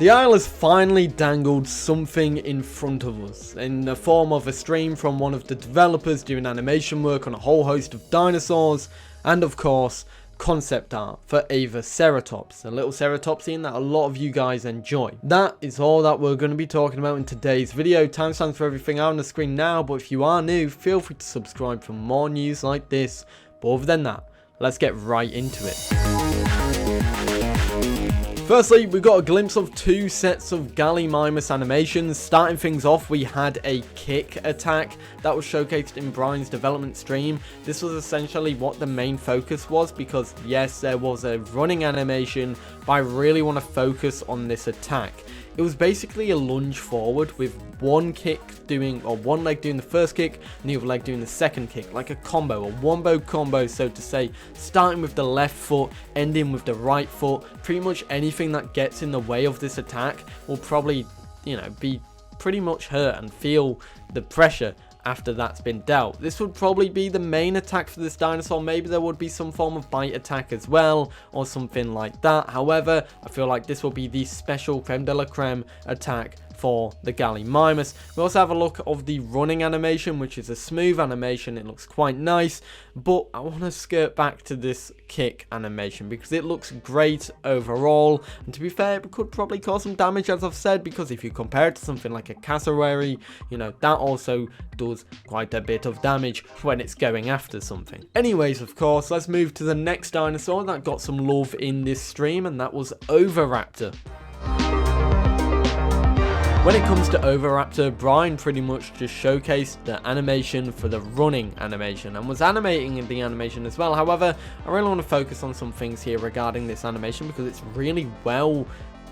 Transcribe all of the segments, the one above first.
The Isle has finally dangled something in front of us, in the form of a stream from one of the developers doing animation work on a whole host of dinosaurs, and of course, concept art for Avaceratops, a little ceratopsian that a lot of you guys enjoy. That is all that we're going to be talking about in today's video. Timestamps for everything out on the screen now, but if you are new, feel free to subscribe for more news like this. But other than that, let's get right into it. Firstly, we got a glimpse of two sets of Gallimimus animations. Starting things off, we had a kick attack that was showcased in Brian's development stream. This was essentially what the main focus was, because yes, there was a running animation, but I really want to focus on this attack. It was basically a lunge forward with one kick doing, or one leg doing the first kick and the other leg doing the second kick, like a combo, a wombo combo, so to say, starting with the left foot, ending with the right foot. Pretty much anything that gets in the way of this attack will probably, be pretty much hurt and feel the pressure after that's been dealt. This would probably be the main attack for this dinosaur. Maybe there would be some form of bite attack as well, or something like that. However, I feel like this will be the special creme de la creme attack for the Gallimimus. We also have a look of the running animation, which is a smooth animation. It looks quite nice, but I want to skirt back to this kick animation because it looks great overall, and to be fair, it could probably cause some damage, as I've said, because if you compare it to something like a cassowary, that also does quite a bit of damage when it's going after something. Anyways, of course, let's move to the next dinosaur that got some love in this stream, and that was Oviraptor. When it comes to Oviraptor, Brian pretty much just showcased the animation for the running animation and was animating the animation as well. However, I really want to focus on some things here regarding this animation because it's really well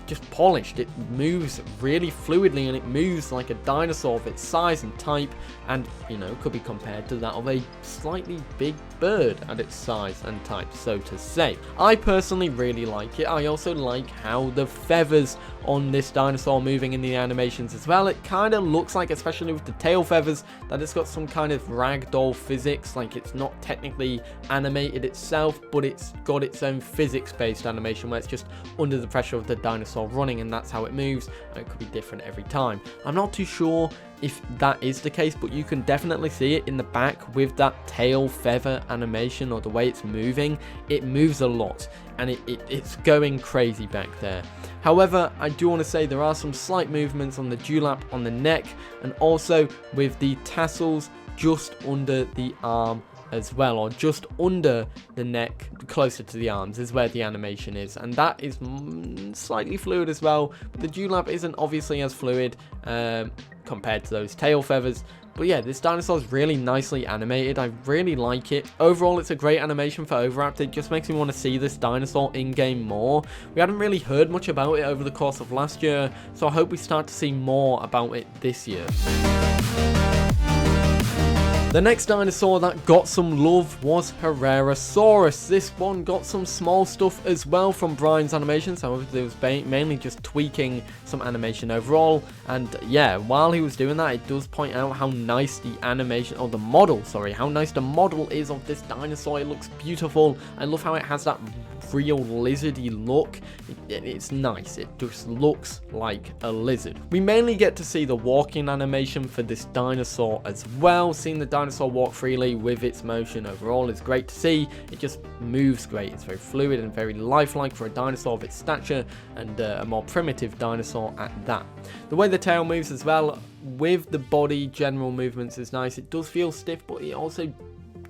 just polished. It moves really fluidly and it moves like a dinosaur of its size and type, and could be compared to that of a slightly big bird at its size and type, so to say. I personally really like it. I also like how the feathers on this dinosaur moving in the animations as well. It kind of looks like, especially with the tail feathers, that it's got some kind of ragdoll physics. Like, it's not technically animated itself, but it's got its own physics based animation where it's just under the pressure of the dinosaur running, and that's how it moves, and it could be different every time. I'm not too sure if that is the case, but you can definitely see it in the back with that tail feather animation, or the way it's moving. It moves a lot, and it's going crazy back there. However, I do want to say there are some slight movements on the dewlap on the neck, and also with the tassels just under the arm as well, or just under the neck, closer to the arms is where the animation is, and that is slightly fluid as well. The dewlap isn't obviously as fluid compared to those tail feathers. But yeah, this dinosaur is really nicely animated. I really like it. Overall, it's a great animation for Oviraptor. It just makes me want to see this dinosaur in-game more. We hadn't really heard much about it over the course of last year, so I hope we start to see more about it this year. The next dinosaur that got some love was Herrerasaurus. This one got some small stuff as well from Brian's animations. However, it was mainly just tweaking some animation overall. And yeah, while he was doing that, it does point out how nice the animation, or the model, sorry, how nice the model is of this dinosaur. It looks beautiful. I love how it has that real lizardy look. It's nice. It just looks like a lizard. We mainly get to see the walking animation for this dinosaur as well. Seeing the dinosaur walk freely with its motion overall is great to see. It just moves great. It's very fluid and very lifelike for a dinosaur of its stature, and a more primitive dinosaur at that. The way the tail moves as well with the body general movements is nice. It does feel stiff, but it also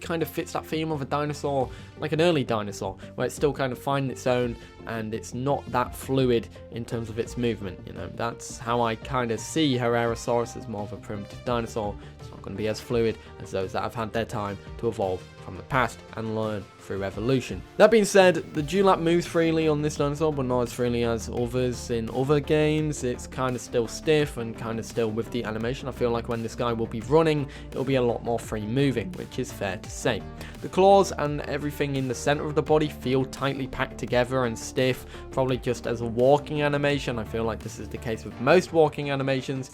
kind of fits that theme of a dinosaur, like an early dinosaur, where it's still kind of finding its own and it's not that fluid in terms of its movement. That's how I kind of see Herrerasaurus as more of a primitive dinosaur. It's not going to be as fluid as those that have had their time to evolve from the past and learn through evolution. That being said, the dewlap moves freely on this dinosaur, but not as freely as others in other games. It's kind of still stiff and kind of still with the animation. I feel like when this guy will be running, it'll be a lot more free moving, which is fair to say. The claws and everything in the center of the body feel tightly packed together and stiff, probably just as a walking animation. I feel like this is the case with most walking animations.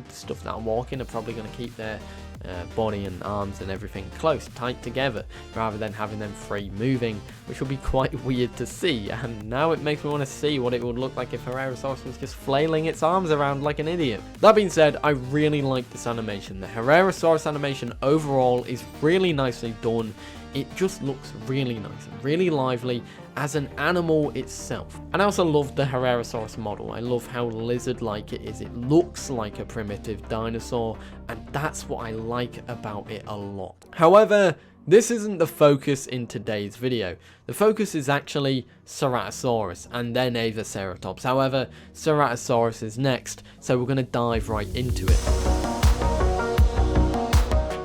Stuff that are walking are probably going to keep their body and arms and everything close, tight together, rather than having them free moving, which would be quite weird to see. And now it makes me want to see what it would look like if Herrerasaurus was just flailing its arms around like an idiot. That being said, I really like this animation. The Herrerasaurus animation overall is really nicely done. It just looks really nice and really lively as an animal itself. And I also love the Herrerasaurus model. I love how lizard-like it is. It looks like a primitive dinosaur, and that's what I like about it a lot. However, this isn't the focus in today's video. The focus is actually Ceratosaurus and then Avaceratops. However, Ceratosaurus is next, so we're going to dive right into it.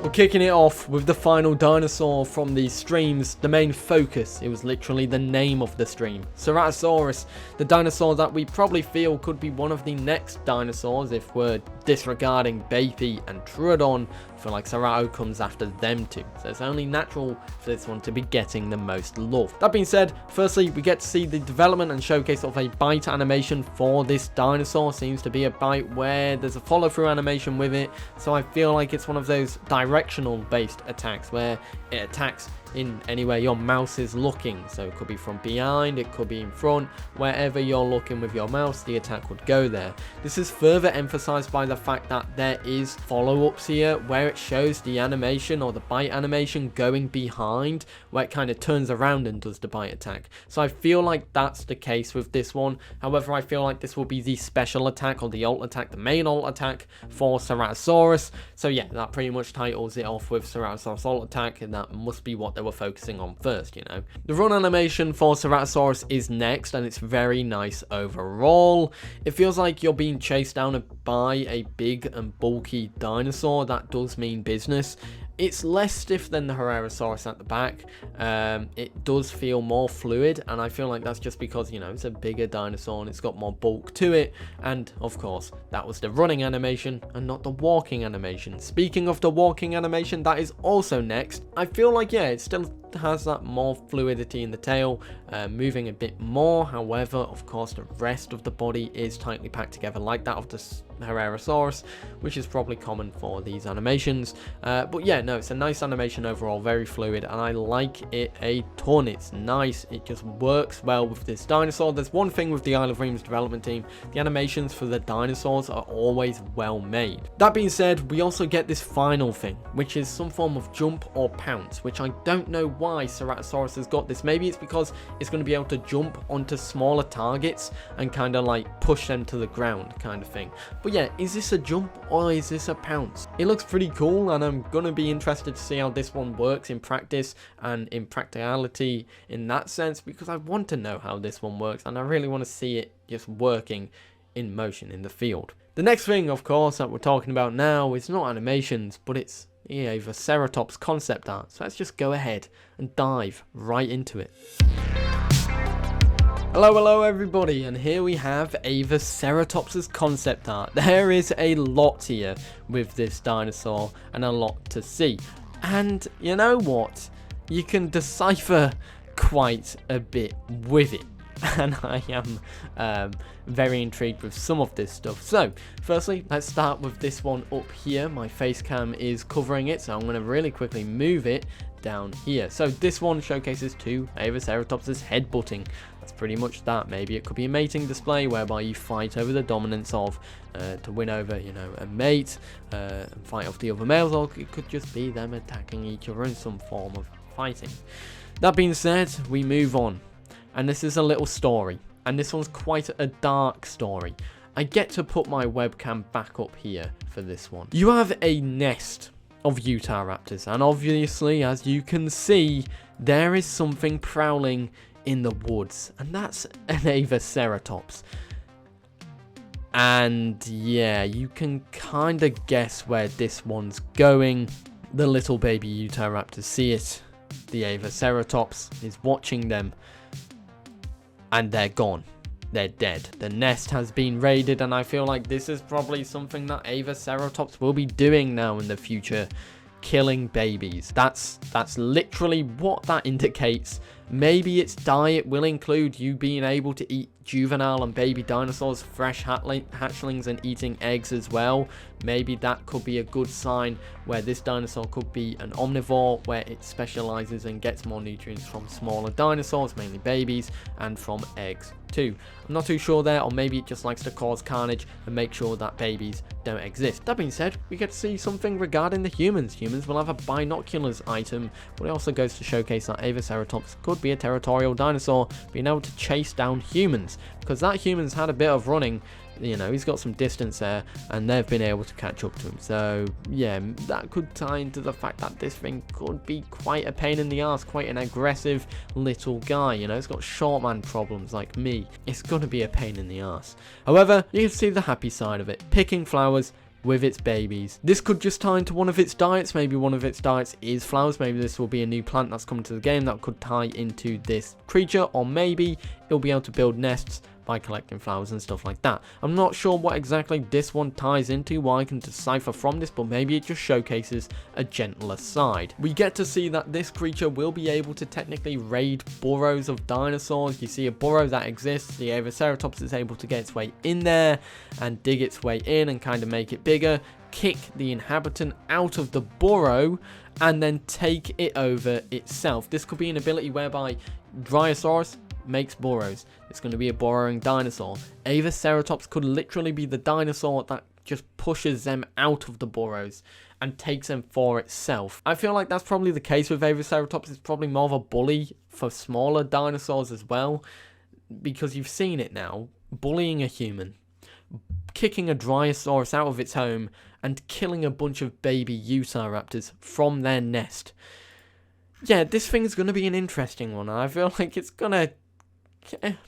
We're kicking it off with the final dinosaur from these streams, the main focus. It was literally the name of the stream. Ceratosaurus, the dinosaur that we probably feel could be one of the next dinosaurs if we're disregarding Baby and Troodon. I feel like Cerato comes after them two, so it's only natural for this one to be getting the most love. That being said, firstly, we get to see the development and showcase of a bite animation for this dinosaur. Seems to be a bite where there's a follow-through animation with it, so I feel like it's one of those directional based attacks where it attacks in anywhere your mouse is looking. So it could be from behind, it could be in front, wherever you're looking with your mouse, the attack would go there. This is further emphasized by the fact that there is follow-ups here where it shows the animation or the bite animation going behind, where it kind of turns around and does the bite attack. So I feel like that's the case with this one. However, I feel like this will be the special attack or the ult attack, the main ult attack for Ceratosaurus. So yeah, that pretty much titles it off with Ceratosaurus ult attack, and that must be what they were focusing on first, you know. The run animation for Ceratosaurus is next, and it's very nice overall. It feels like you're being chased down by a big and bulky dinosaur. That does mean business. It's less stiff than the Herrerasaurus at the back. It does feel more fluid, and I feel like that's just because, you know, it's a bigger dinosaur and it's got more bulk to it. And of course, that was the running animation and not the walking animation. Speaking of the walking animation, that is also next. I feel like, yeah, it still has that more fluidity in the tail, moving a bit more. However, of course, the rest of the body is tightly packed together like that of the Herrerasaurus, which is probably common for these animations. But yeah, no, it's a nice animation overall, very fluid, and I like it a ton. It's nice, it just works well with this dinosaur. There's one thing with the Isle Evrima's development team: the animations for the dinosaurs are always well made. That being said, we also get this final thing, which is some form of jump or pounce, which I don't know why Ceratosaurus has got this. Maybe it's because it's going to be able to jump onto smaller targets and kind of like push them to the ground kind of thing. But yeah, is this a jump or is this a pounce? It looks pretty cool, and I'm going to be interested to see how this one works in practice and in practicality in that sense, because I want to know how this one works, and I really want to see it just working in motion in the field. The next thing, of course, that we're talking about now is not animations, but it's the Avaceratops concept art. So let's just go ahead and dive right into it. Hello everybody, and here we have Avaceratops' concept art. There is a lot here with this dinosaur and a lot to see. And you know what? You can decipher quite a bit with it. And I am very intrigued with some of this stuff. So firstly, let's start with this one up here. My face cam is covering it, so I'm going to really quickly move it down here. So this one showcases two Avaceratops' headbutting. That's pretty much that. Maybe it could be a mating display whereby you fight over the dominance of to win over, you know, a mate, and fight off the other males, or it could just be them attacking each other in some form of fighting. That being said, we move on. And this is a little story, and this one's quite a dark story. I get to put my webcam back up here for this one. You have a nest of Utahraptors, and obviously, as you can see, there is something prowling in the woods, and that's an Avaceratops. And yeah, you can kind of guess where this one's going. The little baby Utahraptors see it. The Avaceratops is watching them. And they're gone. They're dead. The nest has been raided, and I feel like this is probably something that Avaceratops will be doing now in the future. Killing babies. That's literally what that indicates. Maybe its diet will include you being able to eat juvenile and baby dinosaurs, fresh hatchlings, and eating eggs as well. Maybe that could be a good sign where this dinosaur could be an omnivore, where it specializes and gets more nutrients from smaller dinosaurs, mainly babies, and from eggs too. I'm not too sure there, or maybe it just likes to cause carnage and make sure that babies don't exist. That being said, we get to see something regarding the humans. Humans will have a binoculars item, but it also goes to showcase that Avaceratops could be a territorial dinosaur, being able to chase down humans, because that human's had a bit of running. You know, he's got some distance there, and they've been able to catch up to him. So yeah, that could tie into the fact that this thing could be quite a pain in the ass, quite an aggressive little guy. You know, it's got short man problems like me. It's gonna be a pain in the ass. However, you can see the happy side of it, picking flowers with its babies. This could just tie into one of its diets. Maybe one of its diets is flowers. Maybe this will be a new plant that's coming to the game that could tie into this creature, or maybe it'll be able to build nests by collecting flowers and stuff like that. I'm not sure what exactly this one ties into, what I can decipher from this, but maybe it just showcases a gentler side. We get to see that this creature will be able to technically raid burrows of dinosaurs. You see a burrow that exists, the Avaceratops is able to get its way in there and dig its way in and kind of make it bigger, kick the inhabitant out of the burrow, and then take it over itself. This could be an ability whereby Dryosaurus makes burrows. It's going to be a burrowing dinosaur. Avaceratops could literally be the dinosaur that just pushes them out of the burrows and takes them for itself. I feel like that's probably the case with Avaceratops. It's probably more of a bully for smaller dinosaurs as well, because you've seen it now, bullying a human, kicking a Dryosaurus out of its home, and killing a bunch of baby Utahraptors from their nest. Yeah, this thing's going to be an interesting one. I feel like it's going to...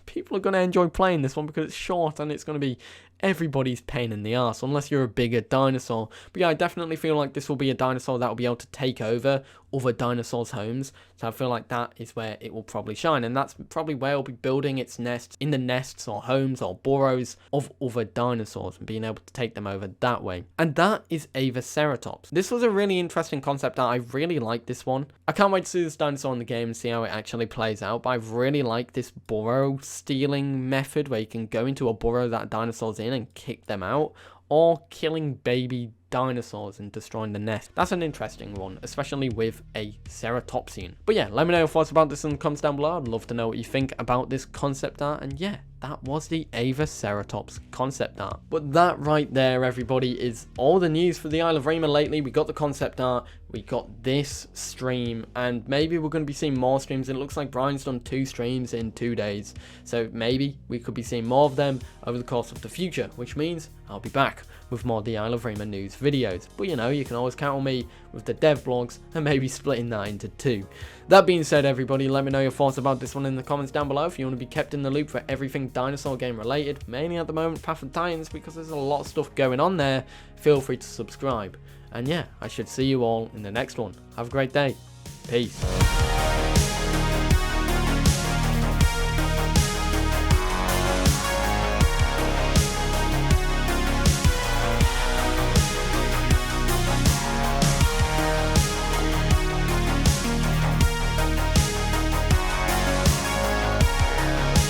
people are going to enjoy playing this one because it's short and it's going to be everybody's pain in the ass, unless you're a bigger dinosaur. But yeah, I definitely feel like this will be a dinosaur that will be able to take over other dinosaurs' homes. So I feel like that is where it will probably shine, and that's probably where it'll be building its nests, in the nests or homes or burrows of other dinosaurs, and being able to take them over that way. And that is Avaceratops. This was a really interesting concept art. I really like this one. I can't wait to see this dinosaur in the game and see how it actually plays out, but I really like this burrow stealing method, where you can go into a burrow that dinosaur's in and kick them out, or killing baby dinosaurs and destroying the nest. That's an interesting one, especially with a ceratopsian. But yeah, let me know your thoughts about this in the comments down below. I'd love to know what you think about this concept art. And yeah, that was the Avaceratops concept art. But that right there, everybody, is all the news for the Isle Evrima lately. We got the concept art, we got this stream, and maybe we're going to be seeing more streams. It looks like Brian's done 2 streams in 2 days, so maybe we could be seeing more of them over the course of the future, which means I'll be back with more the Isle Evrima news videos. But you know, you can always count on me with the dev blogs and maybe splitting that into 2. That being said, everybody, let me know your thoughts about this one in the comments down below. If you want to be kept in the loop for everything dinosaur game related, mainly at the moment Path of Titans, because there's a lot of stuff going on there, feel free to subscribe. And yeah, I should see you all in the next one. Have a great day. Peace.